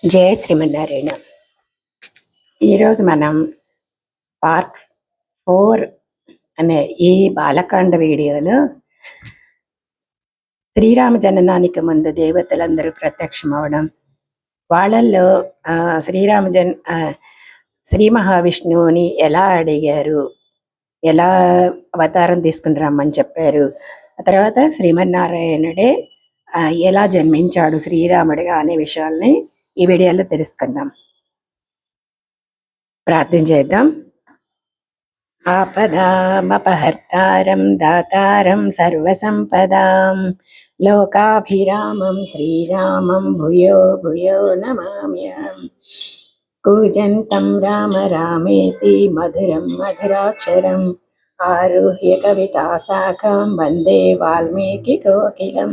జయ శ్రీమన్నారాయణ. ఈరోజు మనం పార్ట్ 4 అనే ఈ బాలకాండ వీడియోలో శ్రీరామ జననానికి ముందు దేవతలందరూ ప్రత్యక్షమవడం, వాళ్ళల్లో శ్రీ మహావిష్ణువుని ఎలా అడిగారు, ఎలా అవతారం తీసుకుని రమ్మని చెప్పారు, ఆ తర్వాత శ్రీమన్నారాయణుడే ఎలా జన్మించాడు శ్రీరాముడిగా అనే విషయాల్ని ఈ వీడియోలో తెలుసుకుందాం. ప్రార్థన చేద్దాం. ఆపదామపహర్తారం దాతారం సర్వసంపదాం లోకాభిరామం శ్రీరామం భూయో భూయో నమామ్యం. కూజంతం రామ రామేతి మధురం మధురాక్షరం ఆరుహ్య కవితాశాఖం వందే వాల్మీకి కోకిలం.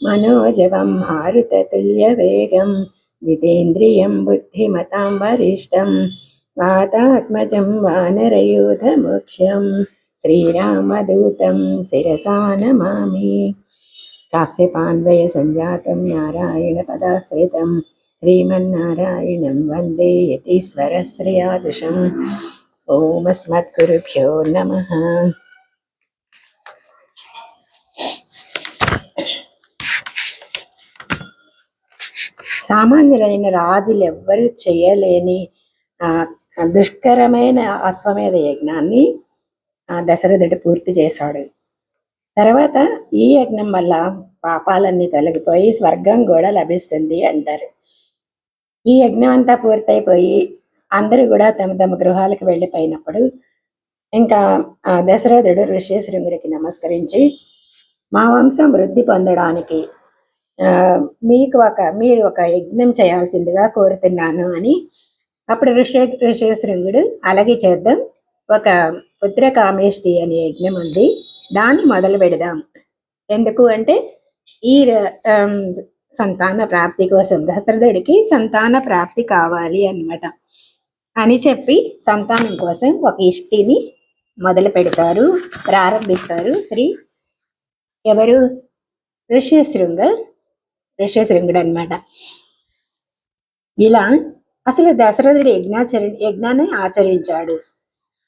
మనోజవం మారుతతుల్యవేగం జితేంద్రియం బుద్ధిమతాం వరిష్టం వాతాత్మజం వానరయూధముఖ్యం శ్రీరామదూతం శిరసా నమామి. కాశ్యపాన్వయ సంజాతం నారాయణ పదాశ్రితం శ్రీమన్నారాయణం వందే యతీశ్వరశ్రయాదుషం. ఓమస్మద్గురుభ్యో నమః. సామాన్యులైన రాజులు ఎవ్వరూ చేయలేని దుష్కరమైన అశ్వమేధ యజ్ఞాన్ని దశరథుడు పూర్తి చేశాడు. తర్వాత ఈ యజ్ఞం వల్ల పాపాలన్నీ తొలగిపోయి స్వర్గం కూడా లభిస్తుంది అంటారు. ఈ యజ్ఞం అంతా పూర్తయిపోయి అందరూ కూడా తమ తమ గృహాలకు వెళ్ళిపోయినప్పుడు ఇంకా దశరథుడు ఋష్యశృంగుడికి నమస్కరించి, మా వంశం వృద్ధి పొందడానికి మీరు ఒక యజ్ఞం చేయాల్సిందిగా కోరుతున్నాను అని. అప్పుడు ఋష్యశృంగుడు అలాగే చేద్దాం, ఒక పుత్రకామేష్టి అనే యజ్ఞం ఉంది, దాన్ని మొదలు పెడదాం. ఎందుకు అంటే ఈ సంతాన ప్రాప్తి కోసం, దశరథుడికి సంతాన ప్రాప్తి కావాలి అన్నమాట అని చెప్పి సంతానం కోసం ఒక ఇష్టిని మొదలు పెడతారు, ప్రారంభిస్తారు ఎవరు? ఋష్యశృంగుడు అన్నమాట. ఇలా అసలు దశరథుడు యజ్ఞాన్ని ఆచరించాడు.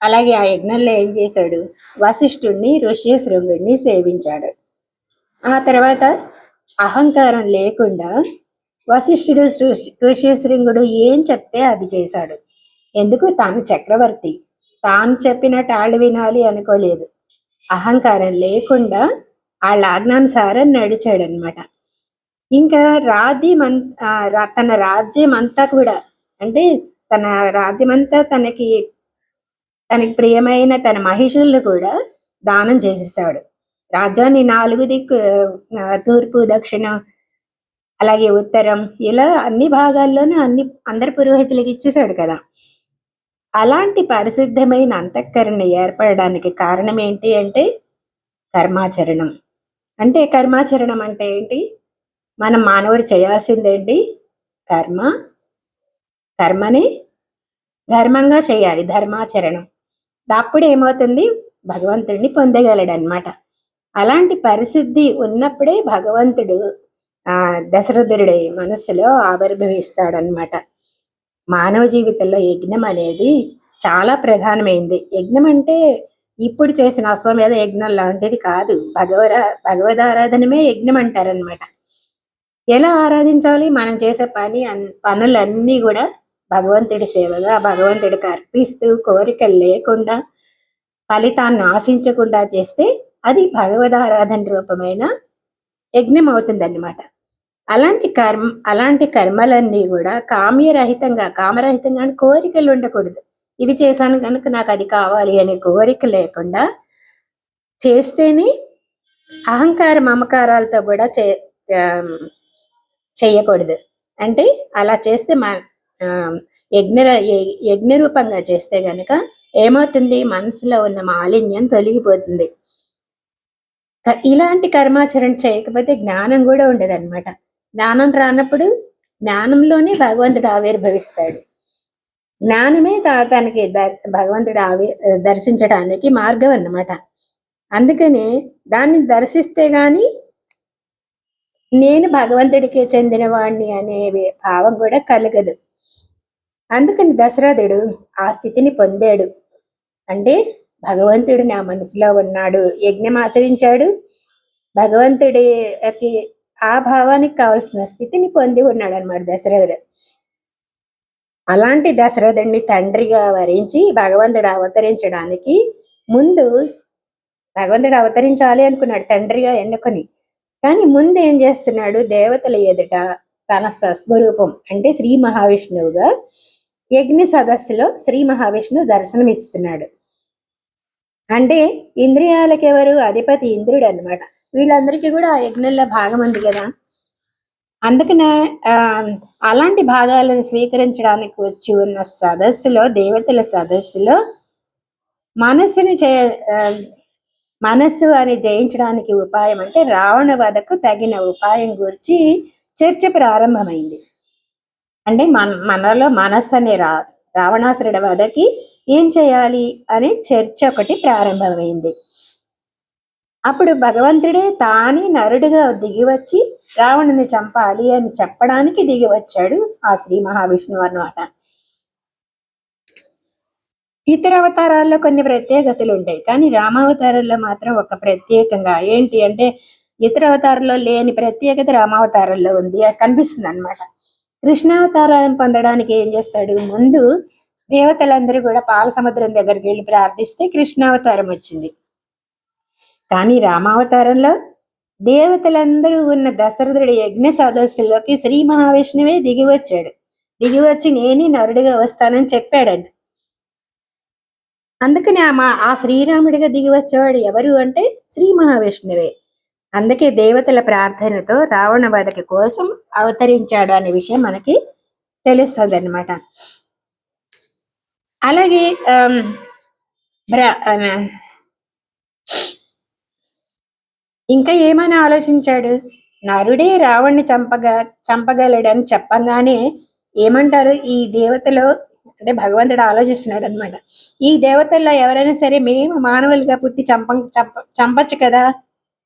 అలాగే ఆ యజ్ఞంలో ఏం చేశాడు? వశిష్ఠుడిని ఋష్యశృంగుడిని సేవించాడు. ఆ తర్వాత అహంకారం లేకుండా వశిష్ఠుడు ఋష్యశృంగుడు ఏం చెప్తే అది చేశాడు. ఎందుకు? తాను చక్రవర్తి, తాను చెప్పినట్టు వాళ్ళు వినాలి అనుకోలేదు. అహంకారం లేకుండా వాళ్ళ ఆజ్ఞానుసారం నడిచాడు అనమాట. ఇంకా తన రాజ్యం అంతా కూడా, అంటే తన రాజ్యమంతా తనకి ప్రియమైన తన మహిషులను కూడా దానం చేసేసాడు. రాజ్యాన్ని 4 దిక్కు, తూర్పు దక్షిణ అలాగే ఉత్తరం, ఇలా అన్ని భాగాల్లోనూ అందరి పురోహితులకి ఇచ్చేసాడు కదా. అలాంటి పరిశుద్ధమైన అంతఃకరణ ఏర్పడడానికి కారణం ఏంటి అంటే కర్మాచరణం. కర్మాచరణం అంటే ఏంటి? మనం మానవుడు చేయాల్సిందేంటి? కర్మని ధర్మంగా చేయాలి, ధర్మాచరణం. అప్పుడు ఏమవుతుంది? భగవంతుడిని పొందగలడనమాట. అలాంటి పరిశుద్ధి ఉన్నప్పుడే భగవంతుడు దశరథుడి మనస్సులో ఆవిర్భవిస్తాడనమాట. మానవ జీవితంలో యజ్ఞం అనేది చాలా ప్రధానమైంది. యజ్ఞం అంటే ఇప్పుడు చేసిన అశ్వమేధ యజ్ఞం లాంటిది కాదు. భగవదారాధనమే యజ్ఞం అంటారనమాట. ఎలా ఆరాధించాలి? మనం చేసే పనులన్నీ కూడా భగవంతుడి సేవగా భగవంతుడికి అర్పిస్తూ, కోరికలు లేకుండా, ఫలితాన్ని ఆశించకుండా చేస్తే అది భగవదారాధన రూపమైన యజ్ఞం అవుతుందన్నమాట. అలాంటి కర్మలన్నీ కూడా కామరహితంగా అని కోరికలు ఉండకూడదు. ఇది చేశాను కనుక నాకు అది కావాలి అనే కోరిక లేకుండా చేస్తేనే, అహంకార మమకారాలతో కూడా చేయకూడదు. అంటే అలా చేస్తే యజ్ఞ రూపంగా చేస్తే గనక ఏమవుతుంది? మనసులో ఉన్న మాలిన్యం తొలగిపోతుంది. ఇలాంటి కర్మాచరణ చేయకపోతే జ్ఞానం కూడా ఉండదు అనమాట. జ్ఞానం రానప్పుడు జ్ఞానంలోనే భగవంతుడు ఆవిర్భవిస్తాడు. జ్ఞానమే తనకి భగవంతుడు దర్శించడానికి మార్గం అన్నమాట. అందుకని దాన్ని దర్శిస్తే గాని నేను భగవంతుడికి చెందిన వాణ్ణి అనే భావం కూడా కలగదు. అందుకని దశరథుడు ఆ స్థితిని పొందాడు. అంటే భగవంతుడు నా మనసులో ఉన్నాడు, యజ్ఞం ఆచరించాడు, భగవంతుడికి ఆ భావానికి కావలసిన స్థితిని పొంది ఉన్నాడు అనమాట దశరథుడు. అలాంటి దశరథుడిని తండ్రిగా వరించి భగవంతుడు అవతరించడానికి ముందు భగవంతుడు అవతరించాలి అనుకున్నాడు తండ్రిగా ఎన్నుకొని. కానీ ముందు ఏం చేస్తున్నాడు, దేవతల ఎదుట తన స్వస్వరూపం అంటే శ్రీ మహావిష్ణువుగా యజ్ఞ సదస్సులో శ్రీ మహావిష్ణువు దర్శనమిస్తున్నాడు. అంటే ఇంద్రియాలకు ఎవరు అధిపతి? ఇంద్రుడు అనమాట. వీళ్ళందరికీ కూడా ఆ యజ్ఞంలో భాగం ఉంది కదా. అందుకన అలాంటి భాగాలను స్వీకరించడానికి వచ్చి ఉన్న సదస్సులో, దేవతల సదస్సులో మనస్సు అని జయించడానికి ఉపాయం అంటే రావణ వధకు తగిన ఉపాయం గురించి చర్చ ప్రారంభమైంది. అంటే మనలో మనస్సు అనే రావణాసురుడి వధకి ఏం చేయాలి అనే చర్చ ఒకటి ప్రారంభమైంది. అప్పుడు భగవంతుడే తానే నరుడుగా దిగివచ్చి రావణుని చంపాలి అని చెప్పడానికి దిగివచ్చాడు ఆ శ్రీ మహావిష్ణువు అన్నమాట. ఇతర అవతారాల్లో కొన్ని ప్రత్యేకతలు ఉంటాయి, కానీ రామావతారంలో మాత్రం ఒక ప్రత్యేకంగా ఏంటి అంటే ఇతర అవతారంలో లేని ప్రత్యేకత రామావతారంలో ఉంది కనిపిస్తుంది అనమాట. కృష్ణావతారాన్ని పొందడానికి ఏం చేస్తాడు, ముందు దేవతలందరూ కూడా పాల సముద్రం దగ్గరికి వెళ్ళి ప్రార్థిస్తే కృష్ణావతారం వచ్చింది. కానీ రామావతారంలో దేవతలందరూ ఉన్న దశరథుడి యజ్ఞ సదస్సులోకి శ్రీ మహావిష్ణువే దిగివచ్చాడు. దిగివచ్చి నేనే నరుడిగా వస్తానని చెప్పాడండి. అందుకని ఆ శ్రీరాముడిగా దిగి వచ్చేవాడు ఎవరు అంటే శ్రీ మహావిష్ణువే. అందుకే దేవతల ప్రార్థనతో రావణ వధకి కోసం అవతరించాడు అనే విషయం మనకి తెలుస్తుంది అనమాట. అలాగే ఇంకా ఏమని ఆలోచించాడు, నరుడే రావణ్ణి చంపగలడని చెప్పగానే ఏమంటారు, ఈ దేవతలో అంటే భగవంతుడు ఆలోచిస్తున్నాడు అనమాట. ఈ దేవతల్లో ఎవరైనా సరే మేము మానవులుగా పుట్టి చంపచ్చు కదా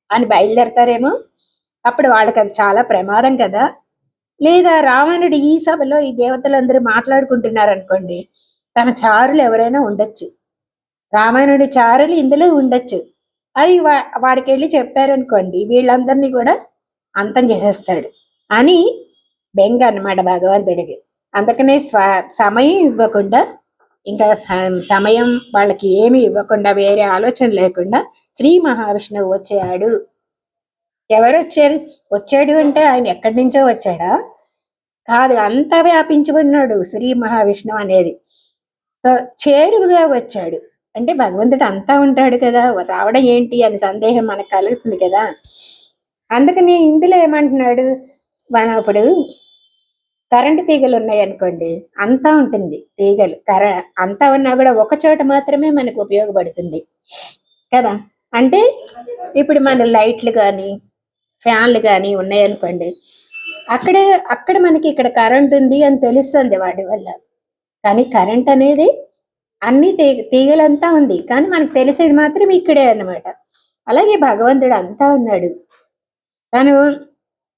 అని బయలుదేరతారేమో. అప్పుడు వాళ్ళకి అది చాలా ప్రమాదం కదా. లేదా రావణుడు ఈ సభలో ఈ దేవతలందరూ మాట్లాడుకుంటున్నారు అనుకోండి, తన చారులు ఎవరైనా ఉండొచ్చు, రామాయణుడి చారులు ఇందులో ఉండొచ్చు. అది వాడికి వెళ్ళి చెప్పారనుకోండి, వీళ్ళందరినీ కూడా అంతం చేసేస్తాడు అని బెంగ అన్నమాట భగవంతుడికి. అందుకనే సమయం ఇవ్వకుండా, ఇంకా సమయం వాళ్ళకి ఏమి ఇవ్వకుండా, వేరే ఆలోచన లేకుండా శ్రీ మహావిష్ణువు వచ్చాడు. ఎవరు వచ్చాడు అంటే ఆయన ఎక్కడి నుంచో వచ్చాడా కాదు, అంతా వ్యాపించబడినాడు శ్రీ మహావిష్ణువు అనేది. చేరువుగా వచ్చాడు అంటే భగవంతుడు అంతా ఉంటాడు కదా, రావడం ఏంటి అని సందేహం మనకు కలుగుతుంది కదా. అందుకని ఇందులో ఏమంటున్నాడు, మన ఇప్పుడు కరెంటు తీగలు ఉన్నాయి అనుకోండి, అంతా ఉంటుంది తీగలు, అంతా ఉన్నా కూడా ఒక చోట మాత్రమే మనకు ఉపయోగపడుతుంది కదా. అంటే ఇప్పుడు మన లైట్లు కానీ ఫ్యాన్లు కానీ ఉన్నాయనుకోండి, అక్కడ మనకి ఇక్కడ కరెంట్ ఉంది అని తెలుస్తుంది వాటి వల్ల. కానీ కరెంట్ అనేది అన్ని తీగలంతా ఉంది, కానీ మనకు తెలిసేది మాత్రం ఇక్కడే అన్నమాట. అలాగే భగవంతుడు అంతా ఉన్నాడు,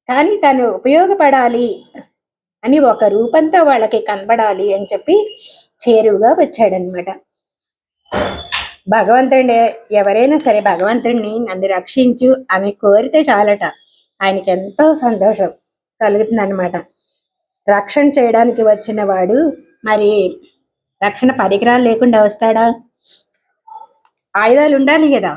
కానీ తను ఉపయోగపడాలి అని ఒక రూపంతో వాళ్ళకి కనబడాలి అని చెప్పి చేరువుగా వచ్చాడనమాట. భగవంతుడి ఎవరైనా సరే భగవంతుడిని నన్ను రక్షించు అని కోరితే చాలట, ఆయనకి ఎంతో సంతోషం కలుగుతుంది అనమాట. రక్షణ చేయడానికి వచ్చిన వాడు మరి రక్షణ పరికరాలు లేకుండా వస్తాడా? ఆయుధాలు ఉండాలి కదా,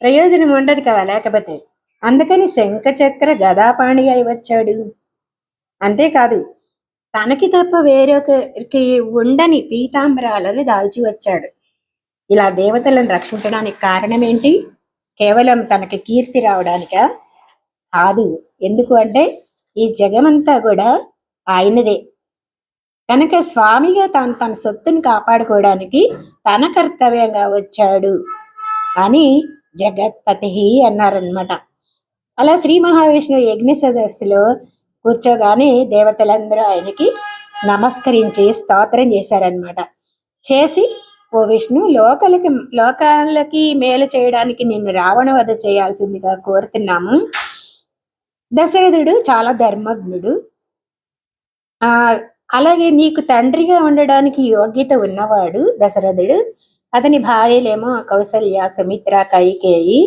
ప్రయోజనం ఉండదు కదా లేకపోతే. అందుకని శంఖ చక్ర గదాపాణి అయి వచ్చాడు. అంతేకాదు తనకి తప్ప వేరొకరికి ఉండని పీతాంబరాలను దాల్చి వచ్చాడు. ఇలా దేవతలను రక్షించడానికి కారణం ఏంటి? కేవలం తనకి కీర్తి రావడానికా? కాదు. ఎందుకు అంటే ఈ జగమంతా కూడా ఆయనదే కనుక స్వామిగా తన సొత్తుని కాపాడుకోవడానికి తన కర్తవ్యంగా వచ్చాడు అని జగత్పతి అన్నారనమాట. అలా శ్రీ మహావిష్ణువు యజ్ఞ సదస్సులో కూర్చోగానే దేవతలందరూ ఆయనకి నమస్కరించి స్తోత్రం చేశారనమాట. చేసి, ఓ విష్ణు, లోకాలకి మేలు చేయడానికి నిన్ను రావణ వధ చేయాల్సిందిగా కోరుతున్నాము. దశరథుడు చాలా ధర్మజ్ఞుడు. ఆ అలాగే నీకు తండ్రిగా ఉండడానికి యోగ్యత ఉన్నవాడు దశరథుడు. అతని భార్యలేమో కౌసల్య, సుమిత్ర, కైకేయి.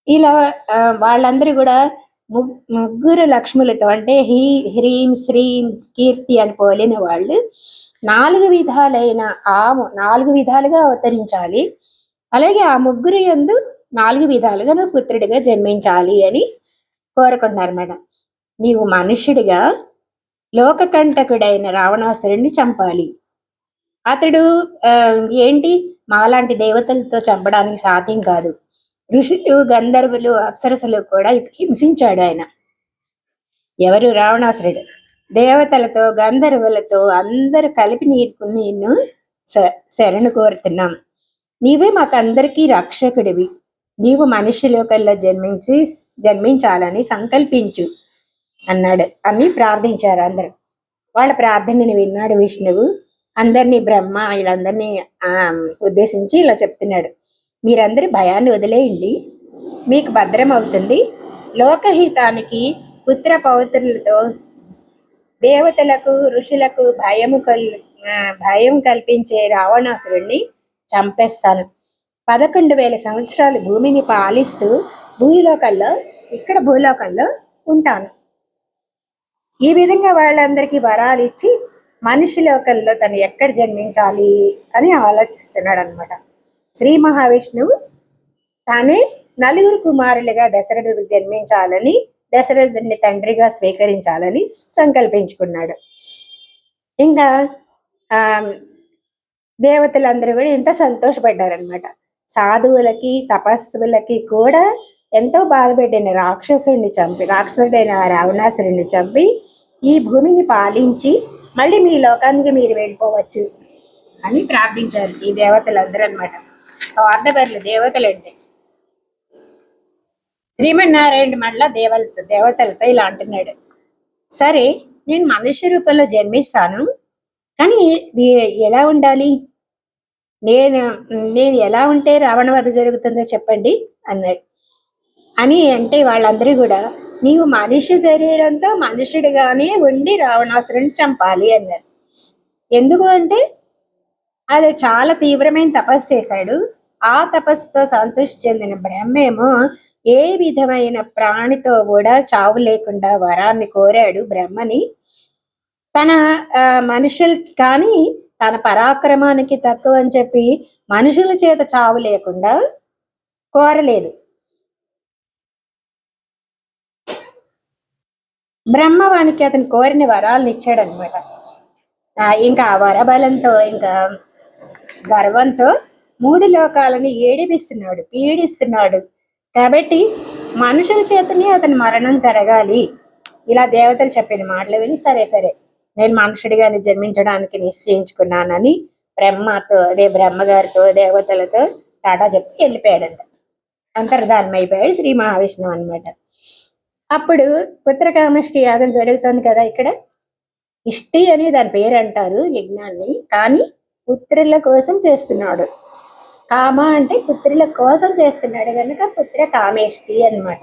ఇలా వాళ్ళందరూ కూడా ముగ్గురు లక్ష్ములతో అంటే హ్రీం శ్రీం కీర్తి అని పోలిన వాళ్ళు 4 విధాలైన ఆ 4 విధాలుగా అవతరించాలి. అలాగే ఆ ముగ్గురు యందు 4 విధాలుగా నువ్వు పుత్రుడిగా జన్మించాలి అని కోరుకున్నారన్నమాట. నీవు మనుష్యుడిగా లోకకంటకుడైన రావణాసురుడిని చంపాలి. అతడు ఏంటి మాలాంటి దేవతలతో చంపడానికి సాధ్యం కాదు. ఋషులు, గంధర్వులు, అప్సరసలు కూడా హింసించాడు ఆయన. ఎవరు? రావణాసురుడు. దేవతలతో, గంధర్వులతో అందరూ కలిపి నిన్ను శరణు కోరుతున్నాం. నీవే మాకందరికీ రక్షకుడివి. నీవు మనిషి లోకల్లో జన్మించాలని సంకల్పించు అన్నాడు అని ప్రార్థించారు అందరు. వాళ్ళ ప్రార్థనని విన్నాడు విష్ణువు. అందరినీ బ్రహ్మ వీళ్ళందరినీ ఉద్దేశించి ఇలా చెప్తున్నాడు. మీరందరూ భయాన్ని వదిలేయండి, మీకు భద్రం అవుతుంది. లోకహితానికి పుత్ర పౌత్రులతో దేవతలకు, ఋషులకు భయం కల్పించే రావణాసురుణ్ణి చంపేస్తాను. 11,000 సంవత్సరాలు భూమిని పాలిస్తూ భూలోకంలో ఉంటాను. ఈ విధంగా వాళ్ళందరికీ వరాలు ఇచ్చి మనిషి లోకంలో తను ఎక్కడ జన్మించాలి అని ఆలోచిస్తున్నాడు అనమాట. శ్రీ మహావిష్ణువు తానే 4 కుమారులుగా దశరథుడు జన్మించాలని, దశరథుడిని తండ్రిగా స్వీకరించాలని సంకల్పించుకున్నాడు. ఇంకా దేవతలందరూ కూడా ఎంత సంతోషపడ్డారనమాట. సాధువులకి, తపస్సులకి కూడా ఎంతో బాధపెట్టిన రాక్షసుడైన రావణాసురుడిని చంపి ఈ భూమిని పాలించి మళ్ళీ మీ లోకానికి మీరు వెళ్ళిపోవచ్చు అని ప్రార్థించారు ఈ దేవతలందరూ అనమాట. స్వార్థపరులు దేవతలంటే. శ్రీమన్నారాయణ మళ్ళా దేవతలతో ఇలా అంటున్నాడు, సరే నేను మనుష్య రూపంలో జన్మిస్తాను, కానీ ఎలా ఉండాలి? నేను ఎలా ఉంటే రావణవధ జరుగుతుందో చెప్పండి అన్నాడు. అంటే వాళ్ళందరూ కూడా నీవు మనిషి శరీరంతో మనుషుడిగానే ఉండి రావణాసురుని చంపాలి అన్నారు. ఎందుకు అంటే అది చాలా తీవ్రమైన తపస్సు చేశాడు. ఆ తపస్సుతో సంతృష్టి చెందిన బ్రహ్మేమో ఏ విధమైన ప్రాణితో కూడా చావు లేకుండా వరాన్ని కోరాడు బ్రహ్మని. తన మనుషులు కానీ తన పరాక్రమానికి తక్కువ అని చెప్పి మనుషుల చేత చావు లేకుండా కోరలేదు. బ్రహ్మవానికి అతను కోరిన వరాలను ఇచ్చాడనమాట. ఇంకా ఆ వరబలంతో ఇంకా గర్వంతో 3 లోకాలను పీడిస్తున్నాడు. కాబట్టి మనుషుల చేతనే అతని మరణం జరగాలి. ఇలా దేవతలు చెప్పిన మాటలు విని సరే నేను మనుషుడిగాని జన్మించడానికి నిశ్చయించుకున్నానని బ్రహ్మగారితో దేవతలతో టాటా చెప్పి వెళ్ళిపోయాడంట. అంతర్ధానం అయిపోయాడు శ్రీ మహావిష్ణువు అనమాట. అప్పుడు పుత్రకామేష్టి యాగం జరుగుతుంది కదా. ఇక్కడ ఇష్టి అని దాని పేరు అంటారు యజ్ఞాన్ని. కానీ పుత్రుల కోసం చేస్తున్నాడు. కామ అంటే పుత్రుల కోసం చేస్తున్నాడు కనుక పుత్ర కామేష్టి అన్నమాట.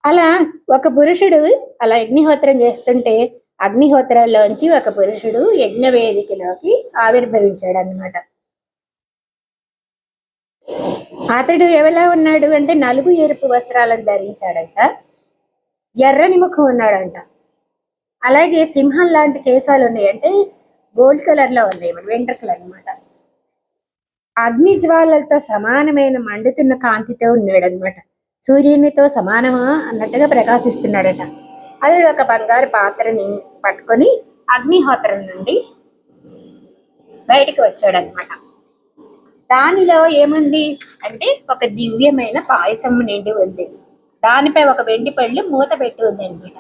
అలా ఒక పురుషుడు అలా అగ్నిహోత్రం చేస్తుంటే అగ్నిహోత్రాల్లోంచి ఒక పురుషుడు యజ్ఞ వేదికలోకి ఆవిర్భవించాడు అన్నమాట. అతడు ఎవలా ఉన్నాడు అంటే నలుగు ఎరుపు వస్త్రాలను ధరించాడంట, ఎర్రని ముఖం ఉన్నాడంట. అలాగే సింహం లాంటి కేశాలు ఉన్నాయంటే గోల్డ్ కలర్ లో ఉన్నాయి, వెంట్రుకలు అనమాట. అగ్ని జ్వాలలతో సమానమైన మండుతున్న కాంతితో ఉన్నాడనమాట. సూర్యునితో సమానమా అన్నట్టుగా ప్రకాశిస్తున్నాడట. అతడు ఒక బంగారు పాత్రని పట్టుకొని అగ్నిహోత్రం నుండి బయటికి వచ్చాడనమాట. దానిలో ఏముంది అంటే ఒక దివ్యమైన పాయసం నిండి ఉంది. దానిపై ఒక వెండి పళ్ళు మూత పెట్టి ఉంది అనమాట.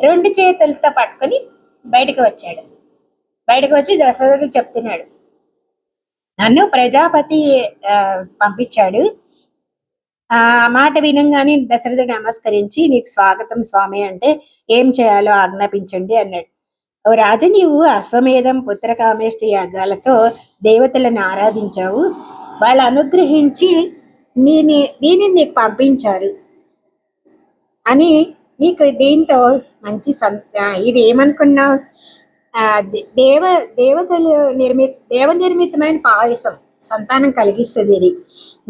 2 చేతులతో పట్టుకొని బయటకు వచ్చాడు. బయటకు వచ్చి దశరథుడు చెప్తున్నాడు, నన్ను ప్రజాపతి పంపించాడు. ఆ మాట వినంగానే దశరథుడు నమస్కరించి నీకు స్వాగతం స్వామి అంటే ఏం చేయాలో ఆజ్ఞాపించండి అన్నాడు. ఓ రాజు, నీవు అశ్వమేధం పుత్రకామేష్టి యాగాలతో దేవతలను ఆరాధించావు. వాళ్ళు అనుగ్రహించి దీనిని నీకు పంపించారు అని నీకు దీంతో మంచి ఇది ఏమనుకున్నావు? దేవ దేవతలు దేవ నిర్మితమైన పాయసం సంతానం కలిగిస్తుంది. ఇది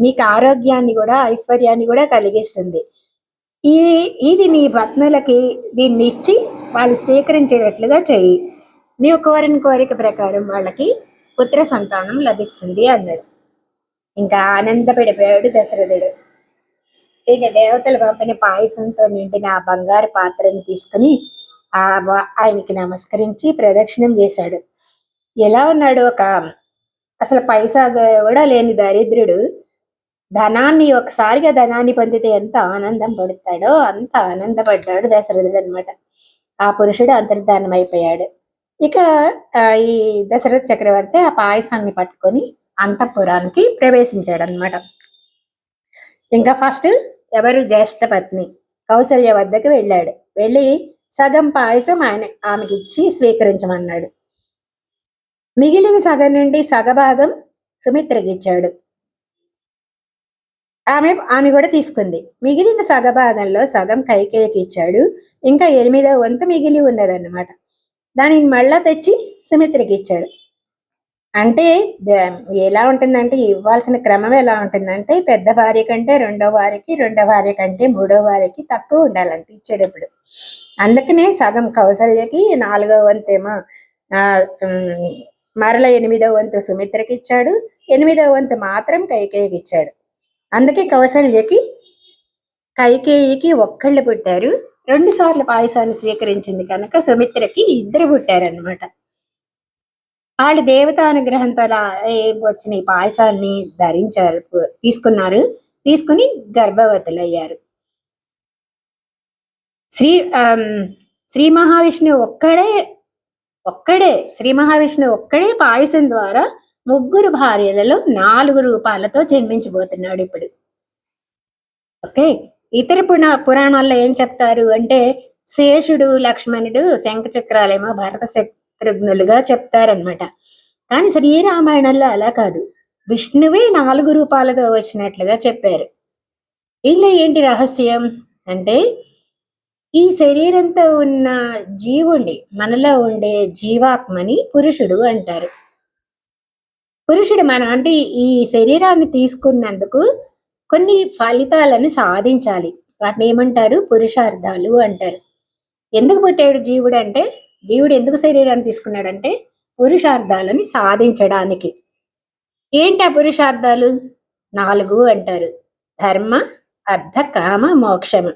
నీకు ఆరోగ్యాన్ని కూడా ఐశ్వర్యాన్ని కూడా కలిగిస్తుంది. ఇది నీ పత్నులకి దీన్ని ఇచ్చి వాళ్ళు స్వీకరించేటట్లుగా చెయ్యి. నీవు కోరిన కోరిక ప్రకారం వాళ్ళకి పుత్ర సంతానం లభిస్తుంది అన్నాడు. ఇంకా ఆనందపడిపోయాడు దశరథుడు. ఇక దేవతలు పంపిన పాయసంతో నిండిన ఆ బంగారు పాత్రని తీసుకుని ఆయనకి నమస్కరించి ప్రదక్షిణం చేశాడు. ఎలా ఉన్నాడు? అసలు పైసా కూడా లేని దరిద్రుడు ఒకసారిగా ధనాన్ని పొందితే ఎంత ఆనందం పడతాడో అంత ఆనందపడ్డాడు దశరథుడు అనమాట. ఆ పురుషుడు అంతర్ధానం అయిపోయాడు. ఇక ఈ దశరథ చక్రవర్తి ఆ పాయసాన్ని పట్టుకొని అంతఃపురానికి ప్రవేశించాడు అనమాట. ఇంకా ఫస్ట్ ఎవరు? జ్యేష్ఠ పత్ని కౌసల్య వద్దకు వెళ్ళాడు. వెళ్ళి సగం పాయసం ఆమెకి ఇచ్చి స్వీకరించమన్నాడు. మిగిలిన సగం నుండి సగభాగం సుమిత్రకి ఇచ్చాడు. ఆమె కూడా తీసుకుంది. మిగిలిన సగభాగంలో సగం కైకేయికి ఇచ్చాడు. ఇంకా 8వ వంతు మిగిలి ఉన్నదన్నమాట. దానిని మళ్ళా తెచ్చి సుమిత్రకి ఇచ్చాడు. అంటే ఎలా ఉంటుందంటే ఇవ్వాల్సిన క్రమం ఎలా ఉంటుందంటే పెద్ద భార్య కంటే రెండో వారికి, రెండో భార్య కంటే మూడో వారికి తక్కువ ఉండాలంటే ఇచ్చేటప్పుడు. అందుకనే సగం కౌసల్యకి, 4వ వంతేమో మరల 8వ వంతు సుమిత్రకి ఇచ్చాడు. 8వ వంతు మాత్రం కైకేయికి ఇచ్చాడు. అందుకే కైకేయికి ఒక్కళ్ళు పుట్టారు. 2 సార్లు పాయసాన్ని స్వీకరించింది కనుక సుమిత్రకి 2 పుట్టారనమాట. వాళ్ళు దేవతానుగ్రహంతో వచ్చిన ఈ పాయసాన్ని తీసుకుని గర్భవతులయ్యారు. శ్రీ మహావిష్ణువు ఒక్కడే పాయసం ద్వారా 3 భార్యలలో 4 రూపాలతో జన్మించబోతున్నాడు ఇప్పుడు. ఓకే, ఇతర పురాణాల్లో ఏం చెప్తారు అంటే శేషుడు, లక్ష్మణుడు, శంఖచక్రాలేమో భరత శత్రుఘ్నులుగా చెప్తారనమాట. కానీ శ్రీరామాయణంలో అలా కాదు, విష్ణువే 4 రూపాలతో వచ్చినట్లుగా చెప్పారు. ఇలా ఏంటి రహస్యం అంటే ఈ శరీరంతో ఉన్న జీవుణ్ణి, మనలో ఉండే జీవాత్మని పురుషుడు అంటారు. పురుషుడు అంటే ఈ శరీరాన్ని తీసుకున్నందుకు కొన్ని ఫలితాలను సాధించాలి. వాటిని ఏమంటారు? పురుషార్థాలు అంటారు. ఎందుకు పుట్టాడు జీవుడు అంటే, జీవుడు ఎందుకు శరీరాన్ని తీసుకున్నాడంటే పురుషార్థాలని సాధించడానికి. ఏంటి ఆ పురుషార్థాలు? 4 అంటారు. ధర్మ, అర్థ, కామ, మోక్షము.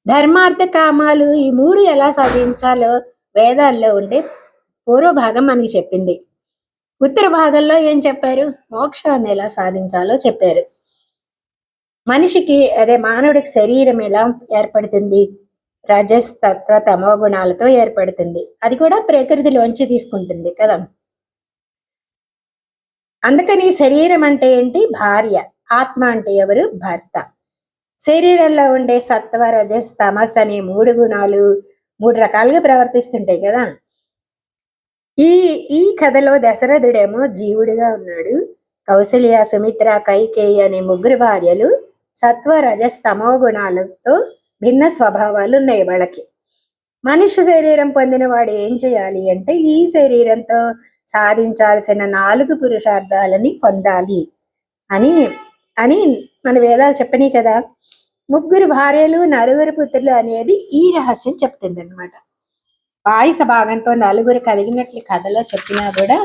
ధర్మార్థ కామాలు ఈ 3 ఎలా సాధించాలో వేదాల్లో ఉండే పూర్వభాగం మనకి చెప్పింది. ఉత్తర భాగంలో ఏం చెప్పారు? మోక్షాన్ని ఎలా సాధించాలో చెప్పారు. మనిషికి మానవుడికి శరీరం ఎలా ఏర్పడుతుంది? రజస్, తత్వ, తమో గుణాలతో ఏర్పడుతుంది. అది కూడా ప్రకృతిలోంచి తీసుకుంటుంది కదా. అందుకని శరీరం అంటే ఏంటి? భార్య. ఆత్మ అంటే ఎవరు? భర్త. శరీరంలో ఉండే సత్వ, రజస్, తమస్ అనే 3 గుణాలు 3 రకాలుగా ప్రవర్తిస్తుంటాయి కదా. ఈ కథలో దశరథుడేమో జీవుడిగా ఉన్నాడు. కౌసల్య, సుమిత్ర, కైకేయి అనే 3 భార్యలు సత్వ, రజస్, తమో గుణాలతో భిన్న స్వభావాలు ఉన్నాయి వాళ్ళకి. మనుష్య శరీరం పొందిన వాడు ఏం చేయాలి అంటే ఈ శరీరంతో సాధించాల్సిన 4 పురుషార్థాలని పొందాలి అని అని మన వేదాలు చెప్పని కదా. 3 భార్యలు 4 పుత్రులు అనేది ఈ రహస్యం చెప్తుంది అనమాట. పాయస భాగంతో 4 కలిగినట్లు కథలో చెప్పినా కూడా,